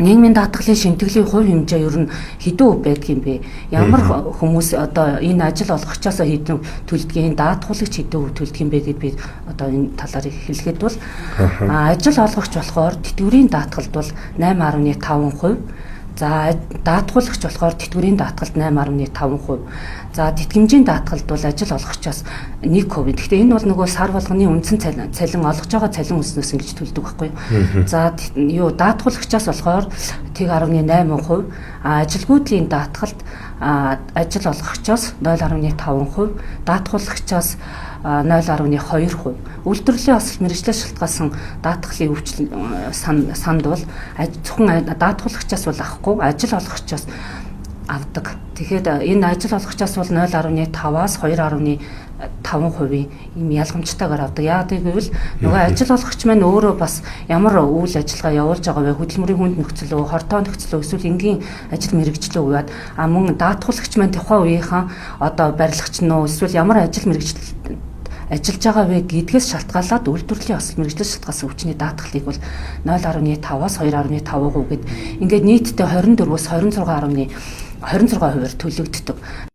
нийгмийн даатгалын шимтгэлийн хувь хэмжээ ер нь хэдэн өв байдаг юм бэ? Ямар хүмүүс одоо энэ ажил олгогчоос хэдэн төлөвлөгийн даатгуулагч хэдэн өв төлдөг юм бэ гэдээ би одоо энэ талаар хэлэхэд бол ажил олгогч болохоор тэтгэврийн даатгалд бол 8.5%. За даатгуулагч болохоор тэтгэврийн даатгалд 8.5%. За тэтгэмжийн даатгалд бол ажил олгогчоос 1%. Гэхдээ энэ бол нөгөө сар болгоны үндсэн цалин олгож байгаа цалин өснөөс ингэж төлдөг байхгүй юу? За даатгуулагчаас болохоор 1.8%, ажилгүйдлийн даатгалд ажил олгогчоос 0.5%, даатгуулагчаас 0.2%. Үйлдвэрлэлийн осол мэргэжлээс шалтгаалсан даатгалын өвчин санд бол зөвхөн даатгуулагчаас бол авахгүй, ажил олгогчоос авдаг. Тэгэхээр энэ ажил олгогчоос бол 0.5-аас 2.5% ийм ялгамжтайгаар авдаг. Яагаад гэвэл нөгөө ажил олгогч маань өөрөө бас ямар үйл ажиллагаа явуулж байгаа вэ? Хөдөлмөрийн хүнд нөхцөл үү, хортоо нөхцөл үү, эсвэл энгийн ажил мэргэжлөө үгээд мөн даатгуулагч маань тухайн үеийнхэн одоо барилгач нь уу, эсвэл ямар ажил мэргэжил ажиллаж байгаа вэ гэдгээс шалтгаалаад үйлдвэрлэлийн осол мэргэжлээс шалтгаалсан өвчний даатгалыг бол 0.5-аас 2.5% гээд ингээд нийтдээ 24-өөс 26.26%-аар төлөгддөг.